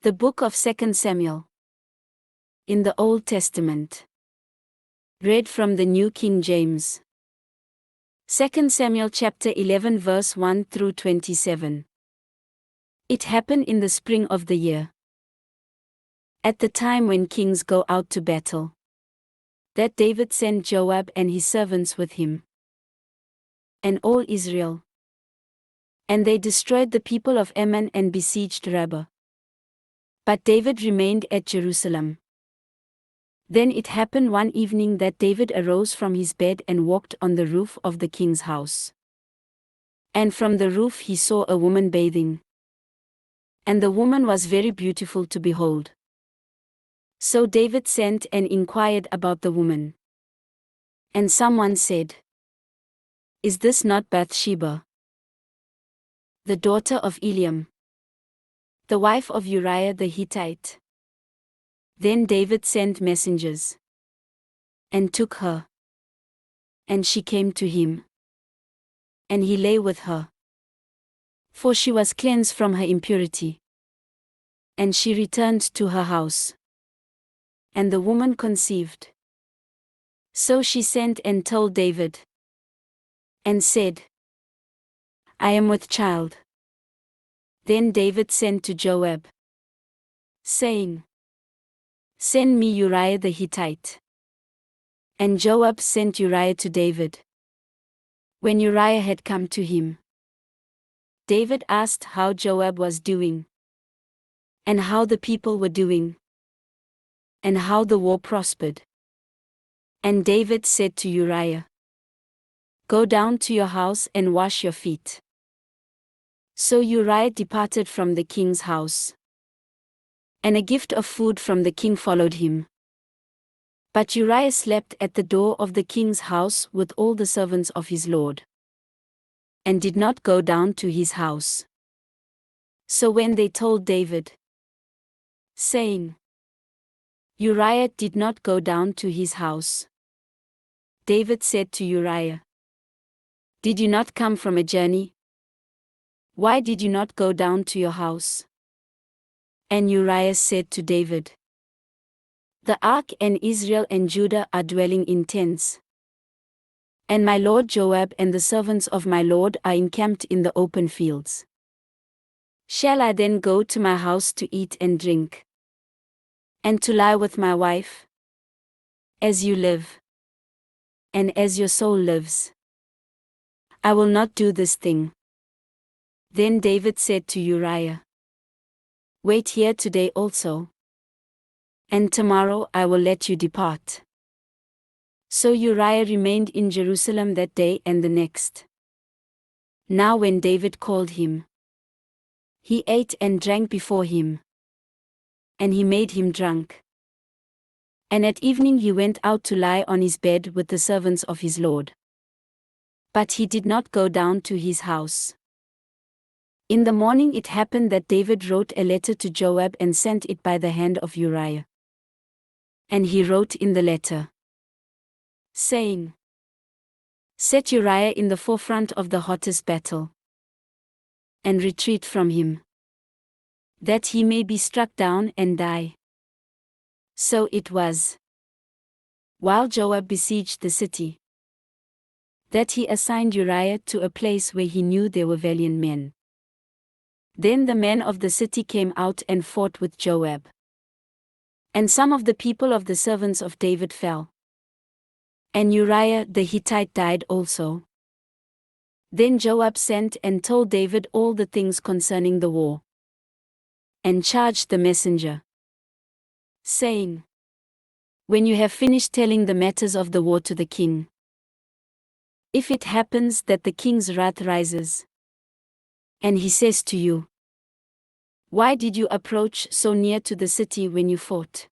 The book of 2 Samuel. In the Old Testament. Read from the New King James. 2 Samuel chapter 11 verse 1 through 27. It happened in the spring of the year, at the time when kings go out to battle, that David sent Joab and his servants with him, and all Israel. And they destroyed the people of Ammon and besieged Rabbah. But David remained at Jerusalem. Then it happened one evening that David arose from his bed and walked on the roof of the king's house. And from the roof he saw a woman bathing. And the woman was very beautiful to behold. So David sent and inquired about the woman. And someone said, "Is this not Bathsheba, the daughter of Eliam, the wife of Uriah the Hittite?" Then David sent messengers, and took her. And she came to him, and he lay with her, for she was cleansed from her impurity. And she returned to her house, and the woman conceived. So she sent and told David, and said, "I am with child." Then David sent to Joab, saying, "Send me Uriah the Hittite." And Joab sent Uriah to David. When Uriah had come to him, David asked how Joab was doing, and how the people were doing, and how the war prospered. And David said to Uriah, "Go down to your house and wash your feet." So Uriah departed from the king's house, and a gift of food from the king followed him. But Uriah slept at the door of the king's house with all the servants of his lord, and did not go down to his house. So when they told David, saying, "Uriah did not go down to his house," David said to Uriah, "Did you not come from a journey? Why did you not go down to your house?" And Uriah said to David, "The ark and Israel and Judah are dwelling in tents, and my lord Joab and the servants of my lord are encamped in the open fields. Shall I then go to my house to eat and drink, and to lie with my wife? As you live, and as your soul lives, I will not do this thing." Then David said to Uriah, "Wait here today also, and tomorrow I will let you depart." So Uriah remained in Jerusalem that day and the next. Now when David called him, he ate and drank before him, and he made him drunk. And at evening he went out to lie on his bed with the servants of his lord. But he did not go down to his house. In the morning it happened that David wrote a letter to Joab and sent it by the hand of Uriah. And he wrote in the letter, saying, "Set Uriah in the forefront of the hottest battle, and retreat from him, that he may be struck down and die." So it was, while Joab besieged the city, that he assigned Uriah to a place where he knew there were valiant men. Then the men of the city came out and fought with Joab. And some of the people of the servants of David fell. And Uriah the Hittite died also. Then Joab sent and told David all the things concerning the war, and charged the messenger, saying, "When you have finished telling the matters of the war to the king, if it happens that the king's wrath rises, and he says to you, 'Why did you approach so near to the city when you fought?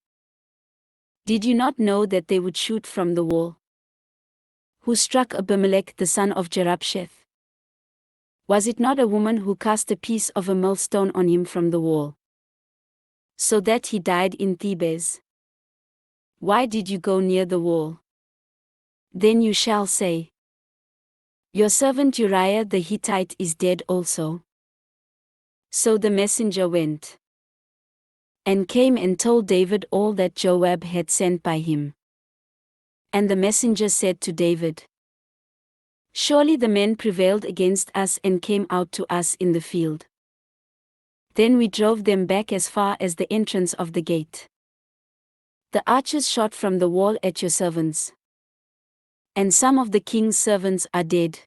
Did you not know that they would shoot from the wall? Who struck Abimelech the son of Jerubsheth? Was it not a woman who cast a piece of a millstone on him from the wall, so that he died in Thebez? Why did you go near the wall?' Then you shall say, 'Your servant Uriah the Hittite is dead also.'" So the messenger went and came and told David all that Joab had sent by him. And the messenger said to David, "Surely the men prevailed against us and came out to us in the field. Then we drove them back as far as the entrance of the gate. The archers shot from the wall at your servants. And some of the king's servants are dead.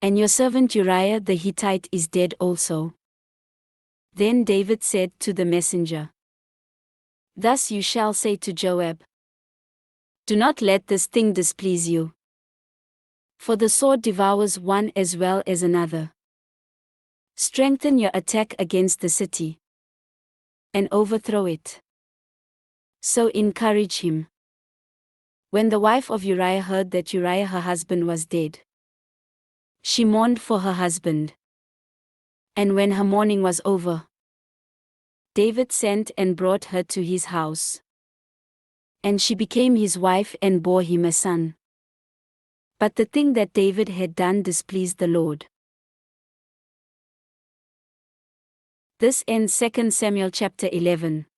And your servant Uriah the Hittite is dead also." Then David said to the messenger, "Thus you shall say to Joab, do not let this thing displease you. For the sword devours one as well as another. Strengthen your attack against the city, and overthrow it. So encourage him." When the wife of Uriah heard that Uriah her husband was dead, she mourned for her husband. And when her mourning was over, David sent and brought her to his house. And she became his wife and bore him a son. But the thing that David had done displeased the Lord. This ends 2 Samuel chapter 11.